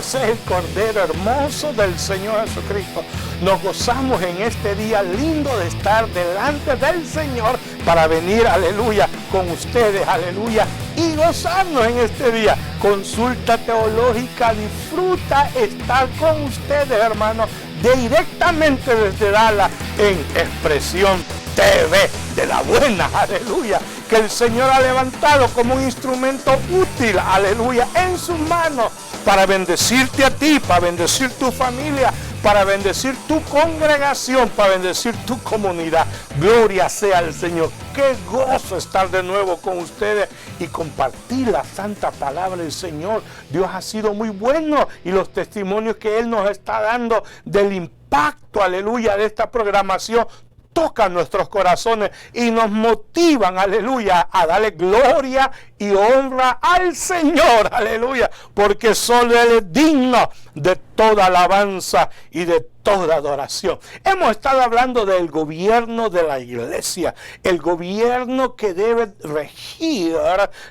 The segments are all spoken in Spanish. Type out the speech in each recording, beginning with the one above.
Ese es el Cordero hermoso del Señor Jesucristo. Nos gozamos en este día lindo de estar delante del Señor para venir, aleluya, con ustedes, aleluya, y gozarnos en este día. Consulta teológica, disfruta estar con ustedes, hermanos, directamente desde Dallas en Expresión TV de la buena, aleluya, que el Señor ha levantado como un instrumento útil, aleluya, en sus manos para bendecirte a ti, para bendecir tu familia, para bendecir tu congregación, para bendecir tu comunidad. Gloria sea al Señor. Qué gozo estar de nuevo con ustedes y compartir la santa palabra del Señor. Dios ha sido muy bueno y los testimonios que Él nos está dando del impacto, aleluya, de esta programación tocan nuestros corazones y nos motivan, aleluya, a darle gloria y honra al Señor, aleluya, porque solo Él es digno de toda alabanza y de toda adoración. Hemos estado hablando del gobierno de la iglesia, el gobierno que debe regir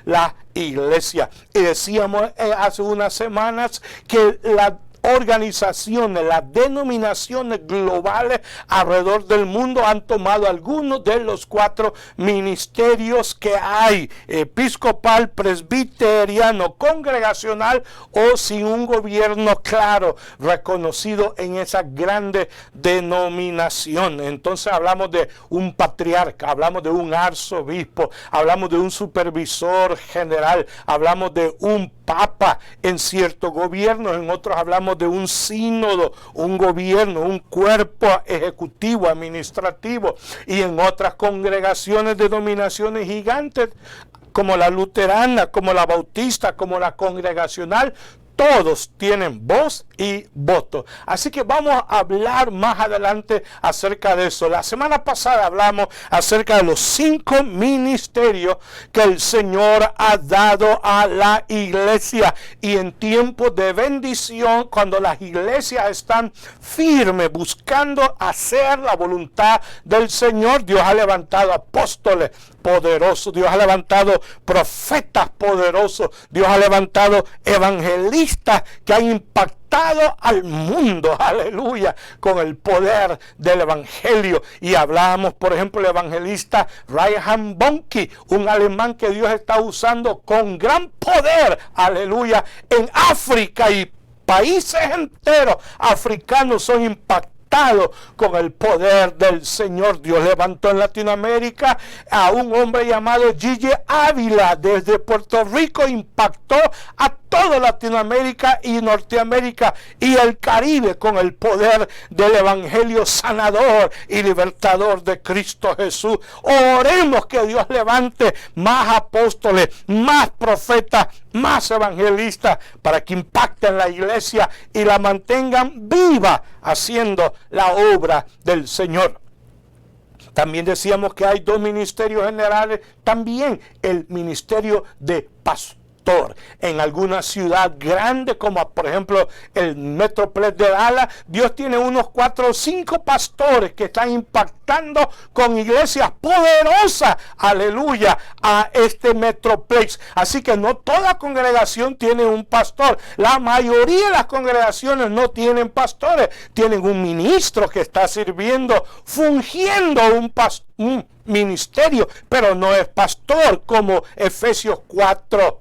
la iglesia. Y decíamos hace unas semanas que la organizaciones, las denominaciones globales alrededor del mundo han tomado algunos de los 4 ministerios que hay: episcopal, presbiteriano, congregacional o sin un gobierno claro reconocido en esas grandes denominaciones. Entonces hablamos de un patriarca, hablamos de un arzobispo, hablamos de un supervisor general, hablamos de un papa en ciertos gobiernos, en otros hablamos de un sínodo, un gobierno, un cuerpo ejecutivo, administrativo, y en otras congregaciones, denominaciones gigantes, como la luterana, como la bautista, como la congregacional, todos tienen voz y voto. Así que vamos a hablar más adelante acerca de eso. La semana pasada hablamos acerca de los 5 ministerios que el Señor ha dado a la iglesia. Y en tiempos de bendición, cuando las iglesias están firmes, buscando hacer la voluntad del Señor, Dios ha levantado apóstoles poderosos, Dios ha levantado profetas poderosos, Dios ha levantado evangelistas que han impactado al mundo, aleluya, con el poder del evangelio. Y hablábamos, por ejemplo, el evangelista Reinhard Bonnke, un alemán que Dios está usando con gran poder, aleluya, en África, y países enteros africanos son impactados con el poder del Señor. Dios levantó en Latinoamérica a un hombre llamado Gigi Ávila desde Puerto Rico, impactó a toda Latinoamérica y Norteamérica y el Caribe con el poder del evangelio sanador y libertador de Cristo Jesús. Oremos que Dios levante más apóstoles, más profetas, más evangelistas para que impacten la iglesia y la mantengan viva haciendo la obra del Señor. También decíamos que hay 2 ministerios generales, también el ministerio de pastor. En alguna ciudad grande, como por ejemplo el Metroplex de Dallas, Dios tiene unos 4 o 5 pastores que están impactando con iglesias poderosas, aleluya, a este Metroplex. Así que no toda congregación tiene un pastor. La mayoría de las congregaciones no tienen pastores, tienen un ministro que está sirviendo, fungiendo un ministerio, pero no es pastor, como Efesios 4:11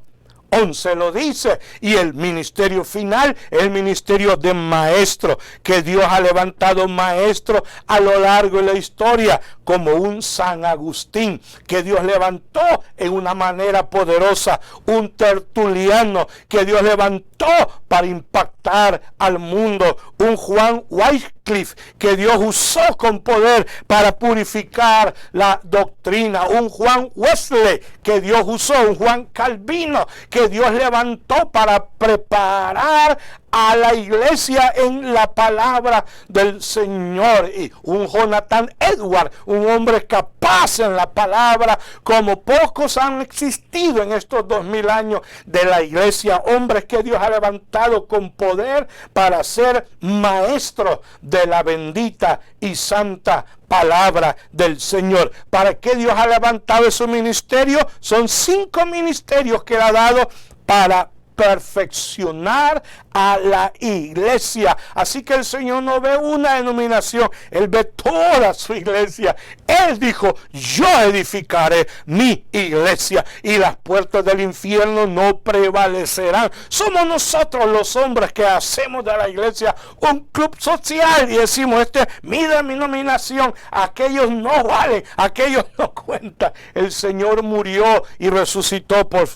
lo dice. Y el ministerio final es el ministerio de maestro, que Dios ha levantado maestros a lo largo de la historia, como un San Agustín, que Dios levantó en una manera poderosa, un Tertuliano, que Dios levantó para impactar al mundo, un Juan Wycliffe, que Dios usó con poder para purificar la doctrina, un Juan Wesley, que Dios usó, un Juan Calvino, que Dios levantó para preparar a la iglesia en la palabra del Señor, y un Jonathan Edwards, un hombre capaz en la palabra, como pocos han existido en estos 2000 años de la iglesia, hombres que Dios ha levantado con poder para ser maestros de la bendita y santa palabra del Señor. ¿Para qué Dios ha levantado esos ministerios? Son 5 ministerios que Él ha dado para perfeccionar a la iglesia. Así que el Señor no ve una denominación, Él ve toda su iglesia. Él dijo, yo edificaré mi iglesia y las puertas del infierno no prevalecerán. Somos nosotros los hombres que hacemos de la iglesia un club social y decimos, esta es mi denominación, aquellos no valen, aquellos no cuentan. El Señor murió y resucitó por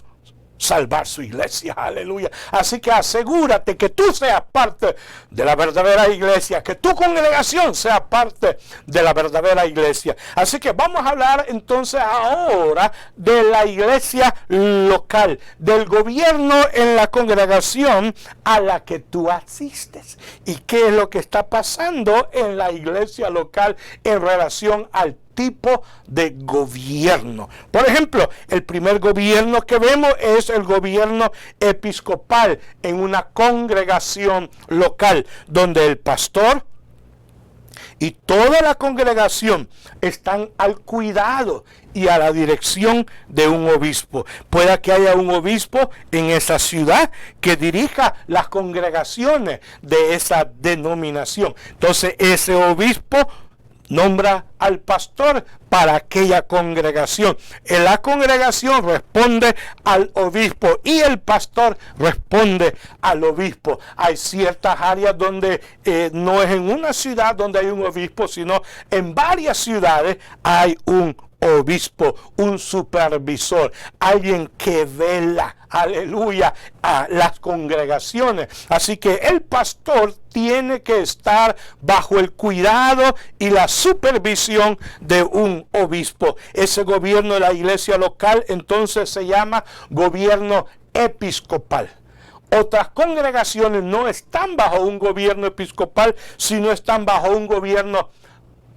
salvar su iglesia, aleluya. Así que asegúrate que tú seas parte de la verdadera iglesia, que tu congregación sea parte de la verdadera iglesia. Así que vamos a hablar entonces ahora de la iglesia local, del gobierno en la congregación a la que tú asistes. ¿Y qué es lo que está pasando en la iglesia local en relación al tipo de gobierno? Por ejemplo, el primer gobierno que vemos es el gobierno episcopal en una congregación local, donde el pastor y toda la congregación están al cuidado y a la dirección de un obispo. Pueda que haya un obispo en esa ciudad que dirija las congregaciones de esa denominación. Entonces ese obispo nombra al pastor para aquella congregación. La congregación responde al obispo y el pastor responde al obispo. Hay ciertas áreas donde no es en una ciudad donde hay un obispo, sino en varias ciudades hay un obispo, un supervisor, alguien que vela, aleluya, a las congregaciones. Así que el pastor tiene que estar bajo el cuidado y la supervisión de un obispo. Ese gobierno de la iglesia local entonces se llama gobierno episcopal. Otras congregaciones no están bajo un gobierno episcopal, sino están bajo un gobierno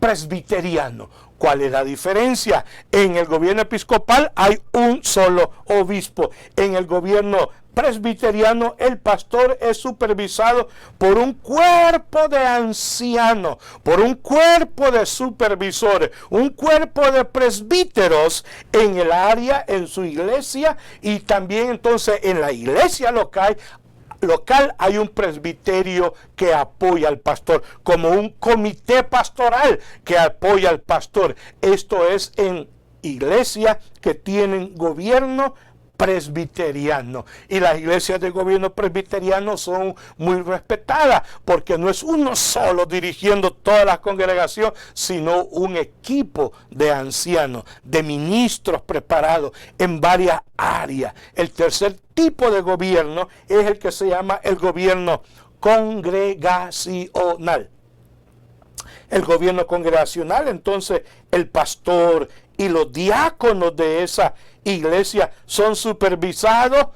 presbiteriano. ¿Cuál es la diferencia? En el gobierno episcopal hay un solo obispo. En el gobierno presbiteriano el pastor es supervisado por un cuerpo de ancianos, por un cuerpo de supervisores, un cuerpo de presbíteros en el área, en su iglesia, y también entonces en la iglesia local hay un presbiterio que apoya al pastor, como un comité pastoral que apoya al pastor. Esto es en iglesias que tienen gobierno presbiteriano, y las iglesias de gobierno presbiteriano son muy respetadas porque no es uno solo dirigiendo toda la congregación, sino un equipo de ancianos, de ministros preparados en varias áreas. El tercer tipo de gobierno es el que se llama el gobierno congregacional. El gobierno congregacional, entonces, el pastor y los diáconos de esa iglesia son supervisados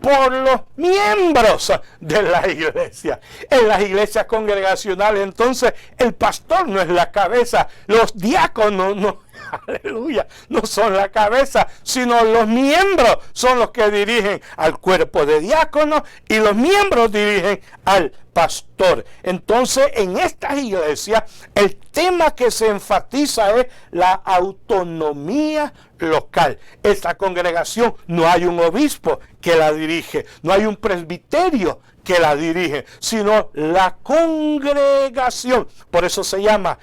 por los miembros de la iglesia. En las iglesias congregacionales, entonces, el pastor no es la cabeza, los diáconos no, aleluya, no son la cabeza, sino los miembros son los que dirigen al cuerpo de diáconos y los miembros dirigen al pastor. Entonces, en estas iglesias, el tema que se enfatiza es la autonomía local. Esta congregación no hay un obispo que la dirige, no hay un presbiterio que la dirige, sino la congregación. Por eso se llama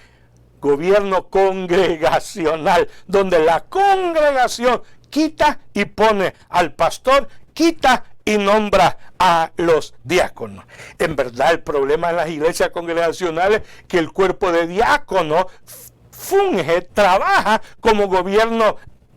gobierno congregacional, donde la congregación quita y pone al pastor, quita y nombra a los diáconos. En verdad, el problema en las iglesias congregacionales es que el cuerpo de diáconos funge, trabaja como gobierno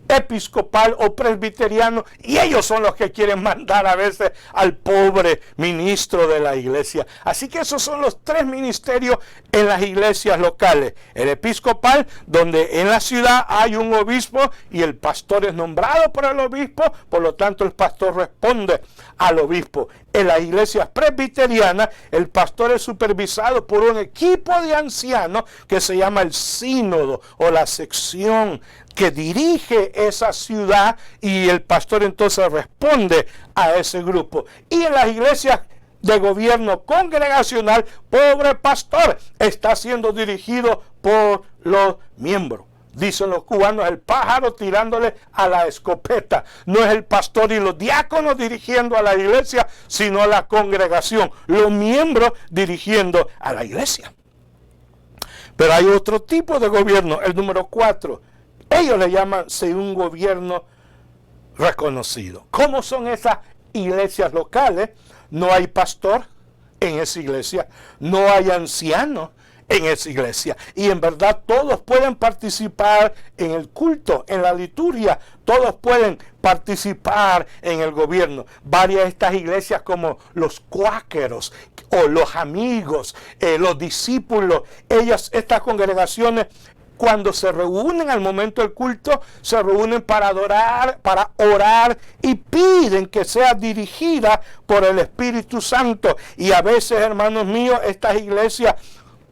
episcopal o presbiteriano, y ellos son los que quieren mandar a veces al pobre ministro de la iglesia. Así que esos son los tres ministerios en las iglesias locales: el episcopal, donde en la ciudad hay un obispo y el pastor es nombrado por el obispo, por lo tanto el pastor responde al obispo. En las iglesias presbiterianas el pastor es supervisado por un equipo de ancianos que se llama el sínodo o la sección que dirige esa ciudad, y el pastor entonces responde a ese grupo. Y en las iglesias de gobierno congregacional, pobre pastor, está siendo dirigido por los miembros. dicen los cubanos, el pájaro tirándole a la escopeta. No es el pastor y los diáconos dirigiendo a la iglesia, sino la congregación, los miembros dirigiendo a la iglesia. Pero hay otro tipo de gobierno, el número 4. Ellos le llaman un gobierno reconocido. ¿Cómo son esas iglesias locales? No hay pastor en esa iglesia, no hay anciano en esa iglesia, y en verdad todos pueden participar en el culto, en la liturgia, todos pueden participar en el gobierno. Varias de estas iglesias, como los cuáqueros o los amigos, los discípulos, estas congregaciones, cuando se reúnen al momento del culto, se reúnen para adorar, para orar, y piden que sea dirigida por el Espíritu Santo. Y a veces, hermanos míos, estas iglesias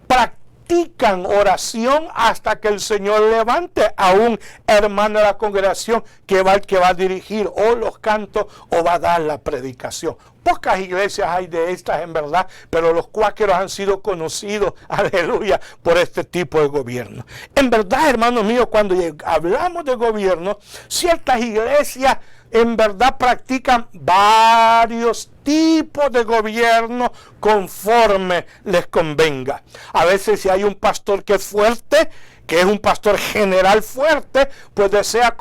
practican oración hasta que el Señor levante a un hermano de la congregación que va a dirigir o los cantos o va a dar la predicación. Pocas iglesias hay de estas en verdad, pero los cuáqueros han sido conocidos, aleluya, por este tipo de gobierno. En verdad, hermanos míos, cuando hablamos de gobierno, ciertas iglesias en verdad practican varios tipos de gobierno conforme les convenga. A veces, si hay un pastor que es fuerte, que es un pastor general fuerte, pues desea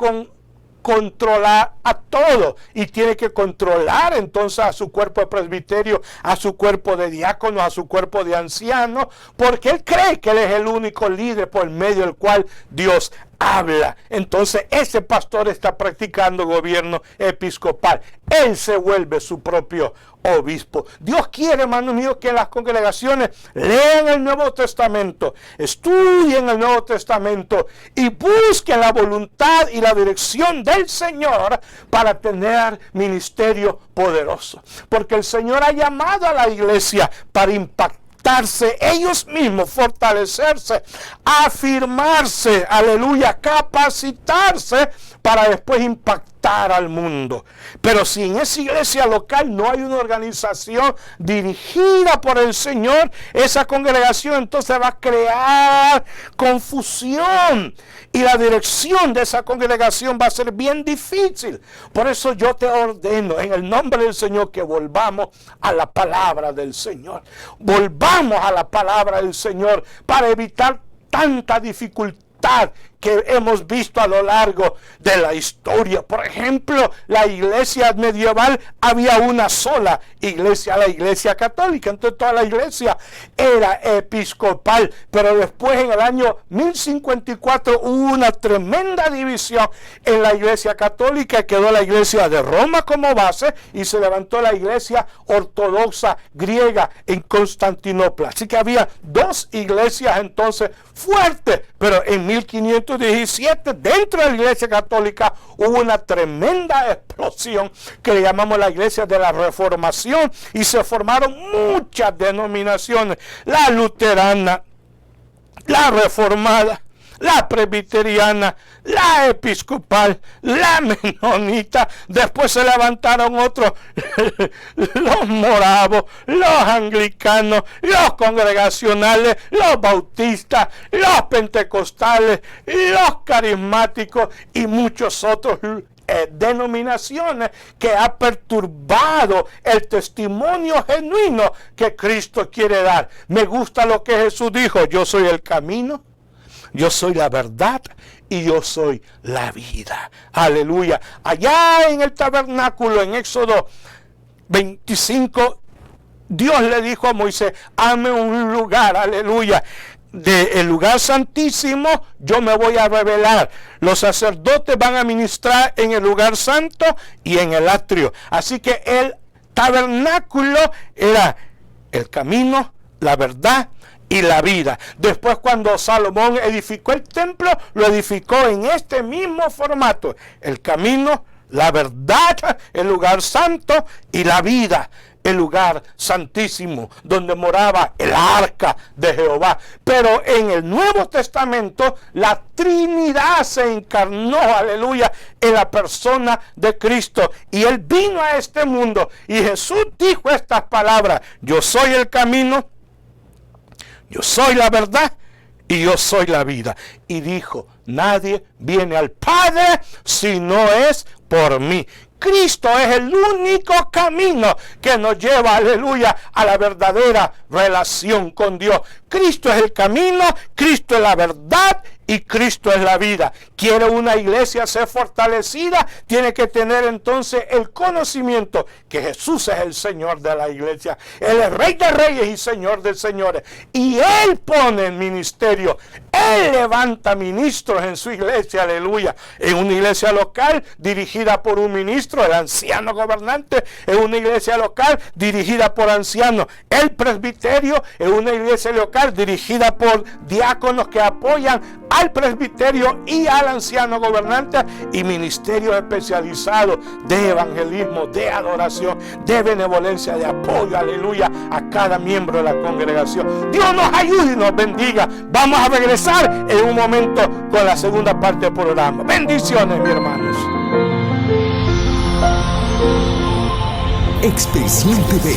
controlar a todo, y tiene que controlar entonces a su cuerpo de presbiterio, a su cuerpo de diáconos, a su cuerpo de ancianos, porque él cree que él es el único líder por medio del cual Dios habla. Entonces ese pastor está practicando gobierno episcopal. Él se vuelve su propio obispo. Dios quiere, hermano mío, que las congregaciones lean el Nuevo Testamento, estudien el Nuevo Testamento y busquen la voluntad y la dirección del Señor para tener ministerio poderoso. Porque el Señor ha llamado a la iglesia para impactarse ellos mismos, fortalecerse, afirmarse, aleluya, capacitarse para después impactar al mundo. Pero si en esa iglesia local no hay una organización dirigida por el Señor, esa congregación entonces va a crear confusión, y la dirección de esa congregación va a ser bien difícil. Por eso yo te ordeno en el nombre del Señor que volvamos a la palabra del Señor. Volvamos a la palabra del Señor para evitar tanta dificultad que hemos visto a lo largo de la historia. Por ejemplo, la iglesia medieval, había una sola iglesia, la iglesia católica. Entonces toda la iglesia era episcopal, pero después en el año 1054 hubo una tremenda división en la iglesia católica. Quedó la iglesia de Roma como base y se levantó la iglesia ortodoxa griega en Constantinopla. Así que había dos iglesias entonces fuertes, pero en 1517 dentro de la iglesia católica hubo una tremenda explosión que le llamamos la iglesia de la Reformación, y se formaron muchas denominaciones: la luterana, la reformada, la presbiteriana, la episcopal, la menonita. Después se levantaron otros, los moravos, los anglicanos, los congregacionales, los bautistas, los pentecostales, los carismáticos y muchos otros denominaciones, que ha perturbado el testimonio genuino que Cristo quiere dar. Me gusta lo que Jesús dijo: yo soy el camino, yo soy la verdad y yo soy la vida. Aleluya. Allá en el tabernáculo, en Éxodo 25, Dios le dijo a Moisés: hazme un lugar, aleluya, del lugar santísimo yo me voy a revelar. Los sacerdotes van a ministrar en el lugar santo y en el atrio. Así que el tabernáculo era el camino, la verdad y la vida. Después, cuando Salomón edificó el templo, lo edificó en este mismo formato: el camino, la verdad, el lugar santo y la vida, el lugar santísimo donde moraba el arca de Jehová. Pero en el Nuevo Testamento la Trinidad se encarnó, aleluya, en la persona de Cristo, y Él vino a este mundo, y Jesús dijo estas palabras: yo soy el camino, yo soy la verdad y yo soy la vida. Y dijo: nadie viene al Padre si no es por mí. Cristo es el único camino que nos lleva, aleluya, a la verdadera relación con Dios. Cristo es el camino, Cristo es la verdad y Cristo es la vida. ¿Quiere una iglesia ser fortalecida? Tiene que tener entonces el conocimiento que Jesús es el Señor de la iglesia. Él es Rey de Reyes y Señor de Señores. Y Él pone el ministerio. Él levanta ministros en su iglesia, aleluya. En una iglesia local dirigida por un ministro, el anciano gobernante. En una iglesia local dirigida por ancianos. El presbiterio en una iglesia local dirigida por diáconos que apoyan al presbiterio y al anciano gobernante, y ministerios especializados de evangelismo, de adoración, de benevolencia, de apoyo, aleluya, a cada miembro de la congregación. Dios nos ayude y nos bendiga. Vamos a regresar en un momento con la segunda parte del programa. Bendiciones, mis hermanos. Expresión TV.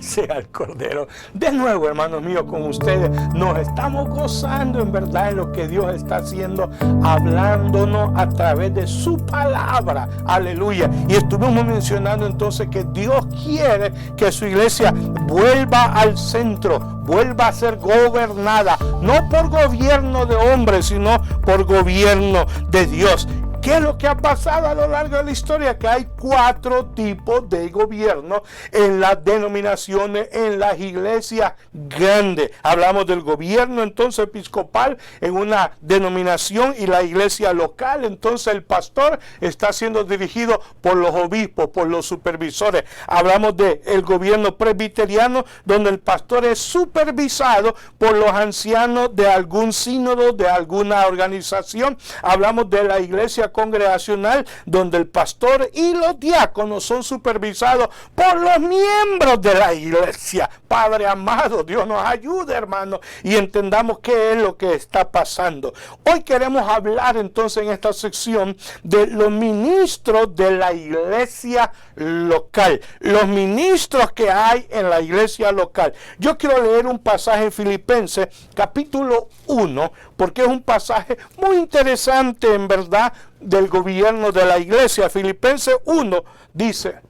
Sea el Cordero. De nuevo, hermanos míos, con ustedes nos estamos gozando en verdad en lo que Dios está haciendo, hablándonos a través de su palabra, aleluya. Y estuvimos mencionando entonces que Dios quiere que su iglesia vuelva al centro, vuelva a ser gobernada, no por gobierno de hombres, sino por gobierno de Dios. ¿Qué es lo que ha pasado a lo largo de la historia? Que hay 4 tipos de gobierno en las denominaciones, en las iglesias grandes. Hablamos del gobierno entonces episcopal en una denominación y la iglesia local. Entonces el pastor está siendo dirigido por los obispos, por los supervisores. Hablamos del gobierno presbiteriano, donde el pastor es supervisado por los ancianos de algún sínodo, de alguna organización. Hablamos de la iglesia congregacional, donde el pastor y los diáconos son supervisados por los miembros de la iglesia. Padre amado, Dios nos ayude, hermano, y entendamos qué es lo que está pasando. Hoy queremos hablar entonces en esta sección de los ministros de la iglesia local, los ministros que hay en la iglesia local. Yo quiero leer un pasaje en Filipenses capítulo 1, porque es un pasaje muy interesante en verdad del gobierno de la iglesia. Filipenses 1 dice: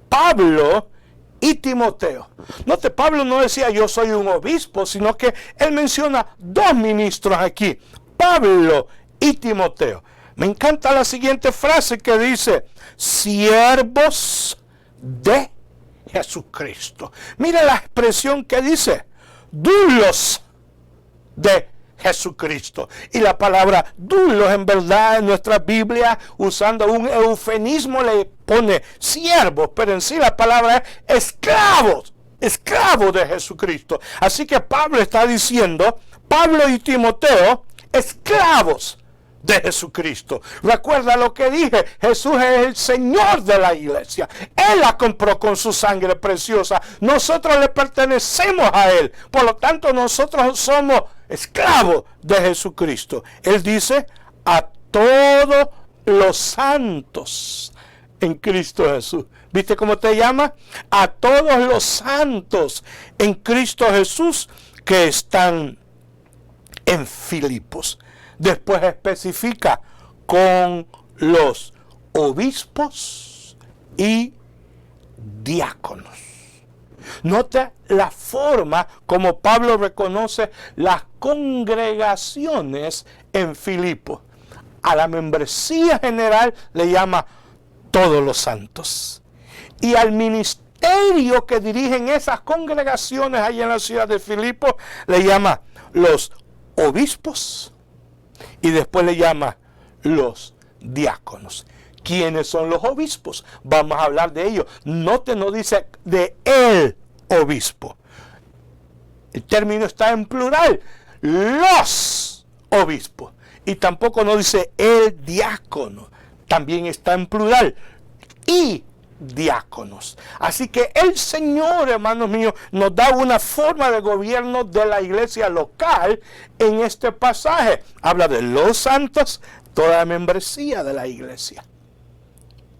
Pablo y Timoteo. Note, Pablo no decía yo soy un obispo, sino que él menciona 2 ministros aquí, Pablo y Timoteo. Me encanta la siguiente frase que dice: siervos de Jesucristo. Mira la expresión que dice: dulos de Jesucristo. Y la palabra dulos en verdad en nuestra Biblia, usando un eufemismo, le pone siervos, pero en sí la palabra es esclavos, esclavos de Jesucristo. Así que Pablo está diciendo, Pablo y Timoteo, esclavos de Jesucristo. Recuerda lo que dije, Jesús es el Señor de la iglesia. Él la compró con su sangre preciosa. Nosotros le pertenecemos a Él. Por lo tanto, nosotros somos esclavos de Jesucristo. Él dice a todos los santos en Cristo Jesús. ¿Viste cómo te llama? A todos los santos en Cristo Jesús que están en Filipos. Después especifica con los obispos y diáconos. Nota la forma como Pablo reconoce las congregaciones en Filipos. A la membresía general le llama todos los santos. Y al ministerio que dirigen esas congregaciones allá en la ciudad de Filipos le llama los obispos. Y después le llama los diáconos. ¿Quiénes son los obispos? Vamos a hablar de ellos. Note, no dice de el obispo. El término está en plural. Los obispos. Y tampoco no dice el diácono. También está en plural. Y diáconos. Así que el Señor, hermanos míos, nos da una forma de gobierno de la iglesia local en este pasaje. Habla de los santos, toda la membresía de la iglesia.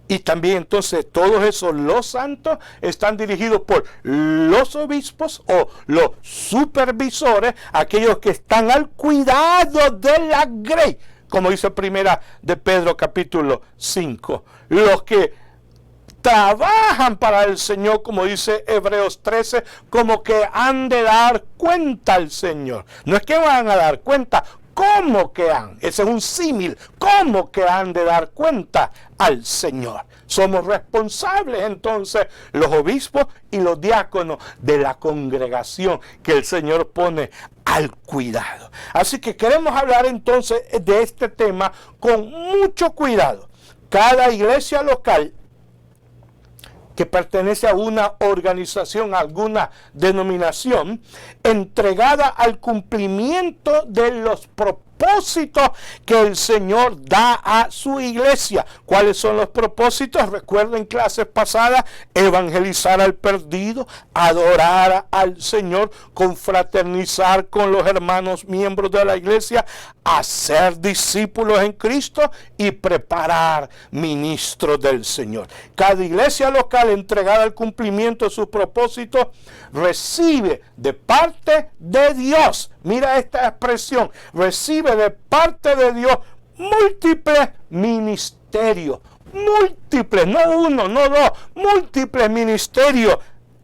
Y también entonces todos esos los santos están dirigidos por los obispos o los supervisores, aquellos que están al cuidado de la grey, como dice primera de Pedro capítulo 5. Los que trabajan para el Señor, como dice Hebreos 13, como que han de dar cuenta al Señor. No es que van a dar cuenta, ¿cómo que han? Ese es un símil. ¿Cómo que han de dar cuenta al Señor? Somos responsables entonces los obispos y los diáconos de la congregación que el Señor pone al cuidado. Así que queremos hablar entonces de este tema con mucho cuidado. Cada iglesia local que pertenece a una organización, a alguna denominación, entregada al cumplimiento de los propósitos que el Señor da a su iglesia. ¿Cuáles son los propósitos? Recuerden clases pasadas: evangelizar al perdido, adorar al Señor, confraternizar con los hermanos miembros de la iglesia, hacer discípulos en Cristo y preparar ministros del Señor. Cada iglesia local entregada al cumplimiento de sus propósitos recibe de parte de Dios, mira esta expresión, recibe de parte de Dios múltiples ministerios, múltiples, no uno, no dos, múltiples ministerios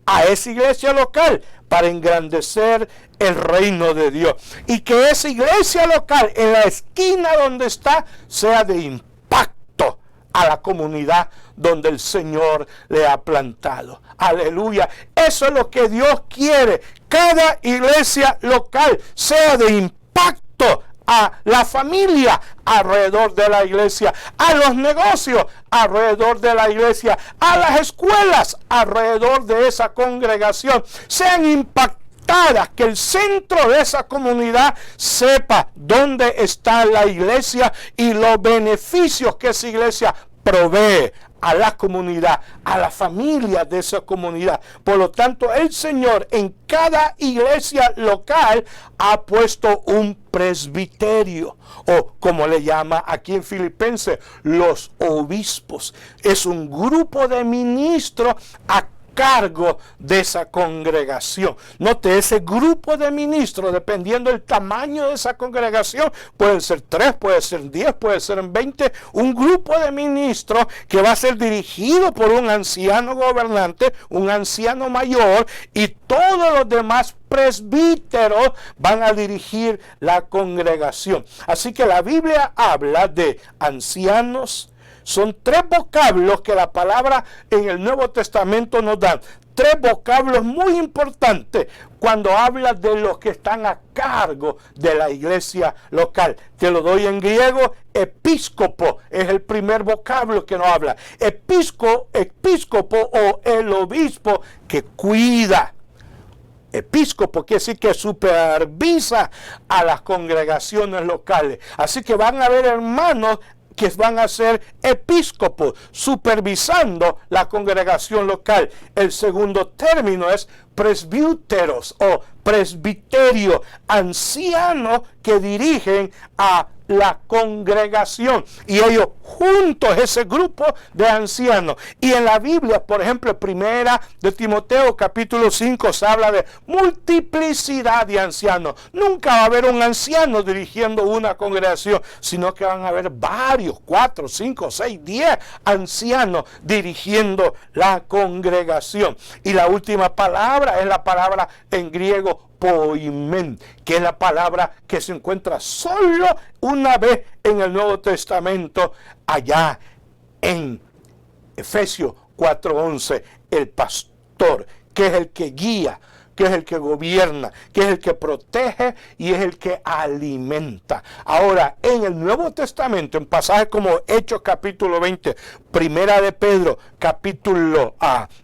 a esa iglesia local para engrandecer el reino de Dios. Y que esa iglesia local, en la esquina donde está, sea de impacto a la comunidad donde el Señor le ha plantado. Aleluya. Eso es lo que Dios quiere. Cada iglesia local sea de impacto a la familia alrededor de la iglesia, a los negocios alrededor de la iglesia, a las escuelas alrededor de esa congregación. Sean impactadas, que el centro de esa comunidad sepa dónde está la iglesia y los beneficios que esa iglesia provee a la comunidad, a la familia de esa comunidad. Por lo tanto, el Señor en cada iglesia local ha puesto un presbiterio, o como le llama aquí en Filipenses, los obispos. Es un grupo de ministros a cargo de esa congregación. Note, ese grupo de ministros, dependiendo del tamaño de esa congregación, pueden ser 3, puede ser 10, puede ser 20, un grupo de ministros que va a ser dirigido por un anciano gobernante, un anciano mayor, y todos los demás presbíteros van a dirigir la congregación. Así que la Biblia habla de ancianos. Son 3 vocablos que la palabra en el Nuevo Testamento nos da. 3 vocablos muy importantes cuando habla de los que están a cargo de la iglesia local. Te lo doy en griego. Episcopo es el primer vocablo que nos habla. Episcopo o el obispo que cuida. Episcopo quiere decir que supervisa a las congregaciones locales. Así que van a haber hermanos que van a ser episcopos, supervisando la congregación local. El segundo término es presbíteros o presbiterio, ancianos que dirigen a la congregación, y ellos juntos, ese grupo de ancianos. Y en la Biblia, por ejemplo, primera de Timoteo capítulo 5 se habla de multiplicidad de ancianos. Nunca va a haber un anciano dirigiendo una congregación, sino que van a haber varios, 4, 5, 6, 10 ancianos dirigiendo la congregación. Y la última palabra es la palabra en griego poimen, que es la palabra que se encuentra solo una vez en el Nuevo Testamento, allá en Efesios 4:11, el pastor, que es el que guía, que es el que gobierna, que es el que protege y es el que alimenta. Ahora, en el Nuevo Testamento, en pasajes como Hechos capítulo 20, Primera de Pedro capítulo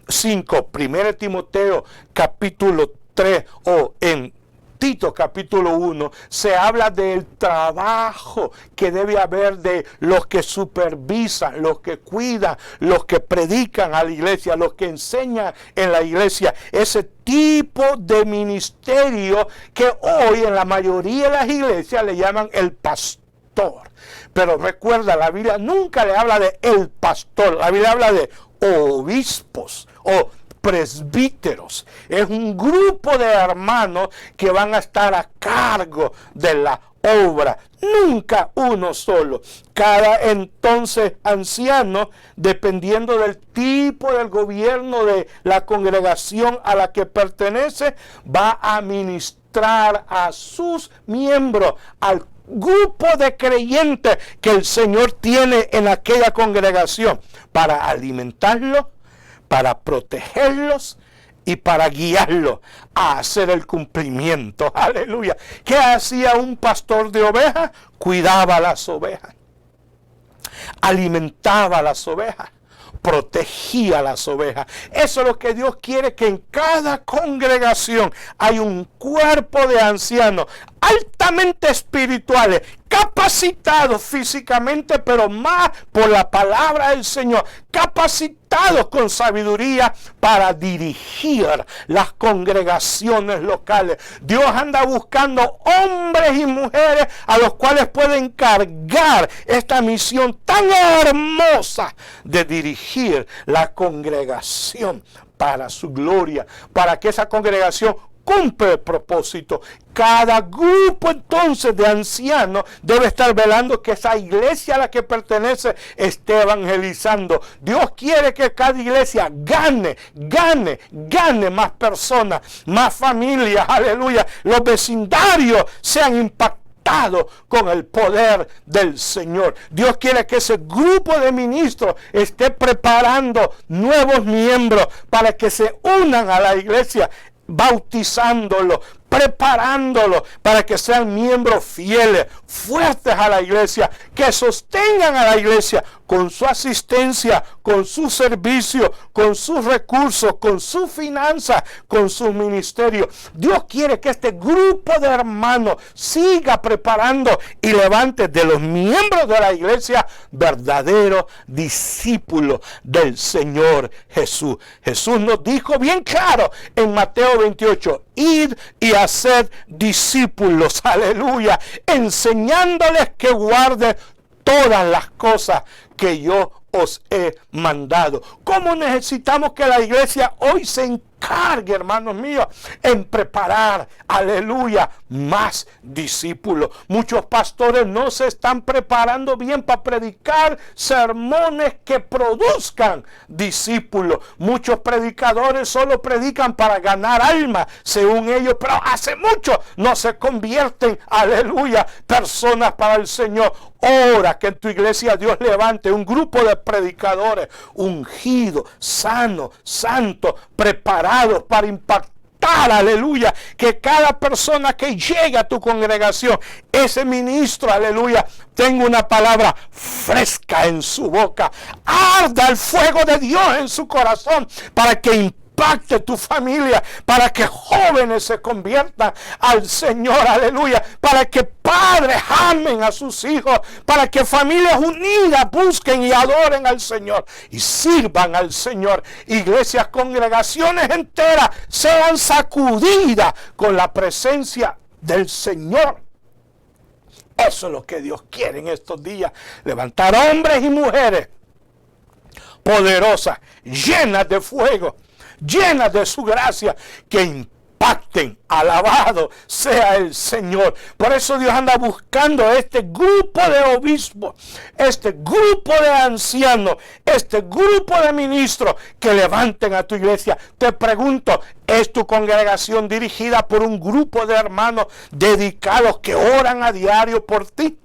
5, Primera de Timoteo capítulo 3 o en Tito capítulo 1, se habla del trabajo que debe haber de los que supervisan, los que cuidan, los que predican a la iglesia, los que enseñan en la iglesia. Ese tipo de ministerio que hoy en la mayoría de las iglesias le llaman el pastor. pastor. Pero recuerda, la Biblia nunca le habla de el pastor, la Biblia habla de obispos o presbíteros. Es un grupo de hermanos que van a estar a cargo de la obra, nunca uno solo. Cada entonces anciano, dependiendo del tipo del gobierno de la congregación a la que pertenece, va a ministrar a sus miembros, al grupo de creyentes que el Señor tiene en aquella congregación, para alimentarlos, para protegerlos y para guiarlos a hacer el cumplimiento. Aleluya. ¿Qué hacía un pastor de ovejas? Cuidaba las ovejas, alimentaba las ovejas, protegía las ovejas. Eso es lo que Dios quiere, que en cada congregación hay un cuerpo de ancianos altamente espirituales, capacitados físicamente, pero más por la palabra del Señor, capacitados con sabiduría para dirigir las congregaciones locales. Dios anda buscando hombres y mujeres a los cuales puede encargar esta misión tan hermosa de dirigir la congregación para su gloria, para que esa congregación cumple el propósito. Cada grupo entonces de ancianos debe estar velando que esa iglesia a la que pertenece esté evangelizando. Dios quiere que cada iglesia gane más personas, más familias, aleluya. Los vecindarios sean impactados con el poder del Señor. Dios quiere que ese grupo de ministros esté preparando nuevos miembros para que se unan a la iglesia, bautizándolos, preparándolos para que sean miembros fieles, fuertes a la iglesia, que sostengan a la iglesia con su asistencia, con su servicio, con sus recursos, con sus finanzas, con sus ministerios. Dios quiere que este grupo de hermanos siga preparando y levante de los miembros de la iglesia verdaderos discípulos del Señor Jesús. Jesús nos dijo bien claro en Mateo 28, id y haced discípulos, aleluya, enseñándoles que guarden todas las cosas que yo os he mandado. ¿Cómo necesitamos que la iglesia hoy se encargue, hermanos míos, en preparar, aleluya, más discípulos? Muchos pastores no se están preparando bien para predicar sermones que produzcan discípulos. Muchos predicadores solo predican para ganar almas, según ellos, pero hace mucho no se convierten, aleluya, personas para el Señor. Ora que en tu iglesia Dios levante un grupo de predicadores ungidos, sanos, santos, preparados para impactar, aleluya, que cada persona que llegue a tu congregación, ese ministro, aleluya, tenga una palabra fresca en su boca, arda el fuego de Dios en su corazón para que impacte tu familia, para que jóvenes se conviertan al Señor, aleluya, para que padres amen a sus hijos, para que familias unidas busquen y adoren al Señor y sirvan al Señor. Iglesias, congregaciones enteras sean sacudidas con la presencia del Señor. Eso es lo que Dios quiere en estos días, levantar hombres y mujeres poderosas, llenas de fuego, llenas de su gracia, que impacten. Alabado sea el Señor. Por eso Dios anda buscando este grupo de obispos, este grupo de ancianos, este grupo de ministros que levanten a tu iglesia. Te pregunto, ¿es tu congregación dirigida por un grupo de hermanos dedicados que oran a diario por ti?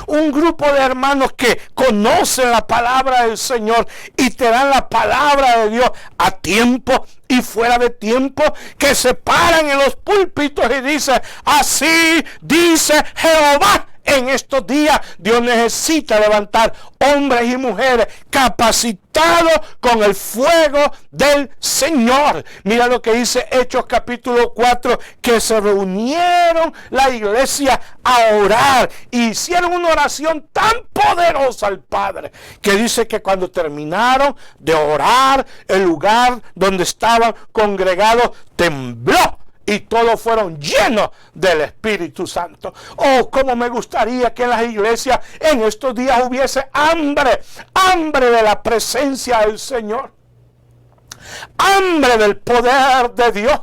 Un grupo de hermanos que conocen la palabra del Señor y te dan la palabra de Dios a tiempo y fuera de tiempo, que se paran en los púlpitos y dicen, así dice Jehová. En estos días Dios necesita levantar hombres y mujeres capacitados con el fuego del Señor. Mira lo que dice Hechos capítulo 4, que se reunieron la iglesia a orar y hicieron una oración tan poderosa al Padre, que dice que cuando terminaron de orar, el lugar donde estaban congregados tembló y todos fueron llenos del Espíritu Santo. Oh, cómo me gustaría que en las iglesias en estos días hubiese hambre de la presencia del Señor, hambre del poder de Dios,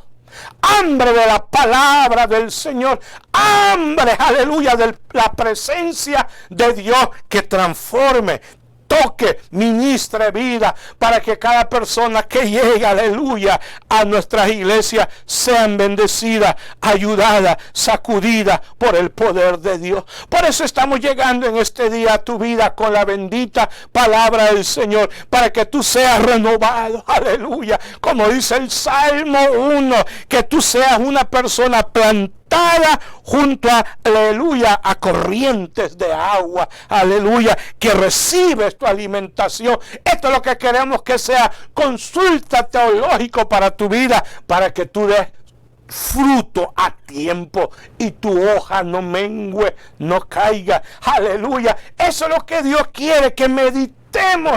hambre de la palabra del Señor, hambre, aleluya, de la presencia de Dios que transforme, toque, ministre vida, para que cada persona que llega, aleluya, a nuestras iglesias sean bendecidas, ayudadas, sacudidas por el poder de Dios. Por eso estamos llegando en este día a tu vida con la bendita palabra del Señor, para que tú seas renovado, aleluya, como dice el Salmo 1, que tú seas una persona plantada junto a, aleluya, a corrientes de agua, aleluya, que recibes tu alimentación. Esto es lo que queremos que sea consulta teológico para tu vida, para que tú des fruto a tiempo y tu hoja no mengue, no caiga, aleluya. Eso es lo que Dios quiere, que meditemos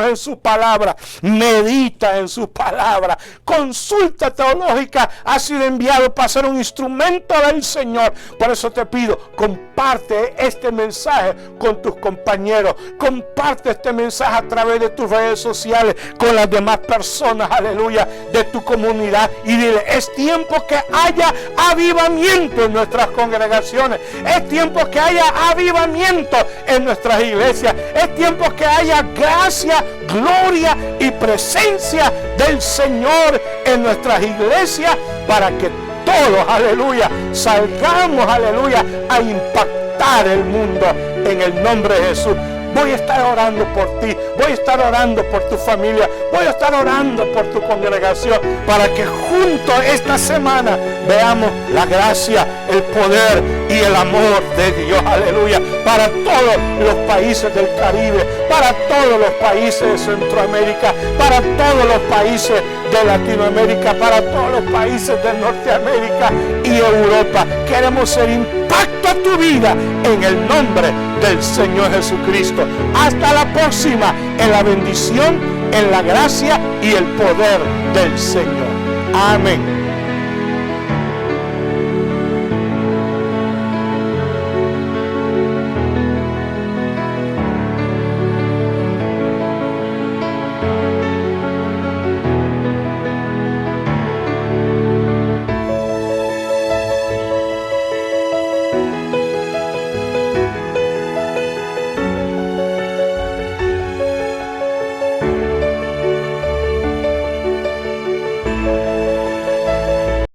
en su palabra. Medita en su palabra. Consulta teológica ha sido enviado para ser un instrumento del Señor. Por eso te pido, comparte este mensaje con tus compañeros, comparte este mensaje a través de tus redes sociales con las demás personas, aleluya, de tu comunidad, y dile: es tiempo que haya avivamiento en nuestras congregaciones, es tiempo que haya avivamiento en nuestras iglesias, es tiempo que haya gracia, gloria y presencia del Señor en nuestras iglesias, para que todos, aleluya, salgamos, aleluya, a impactar el mundo en el nombre de Jesús. Voy a estar orando por ti, voy a estar orando por tu familia, voy a estar orando por tu congregación, para que juntos esta semana veamos la gracia, el poder y el amor de Dios, aleluya, para todos los países del Caribe, para todos los países de Centroamérica, para todos los países de Latinoamérica, para todos los países de Norteamérica y Europa. Queremos ser impacto a tu vida en el nombre del Señor Jesucristo. Hasta la próxima, en la bendición, en la gracia y el poder del Señor. Amén.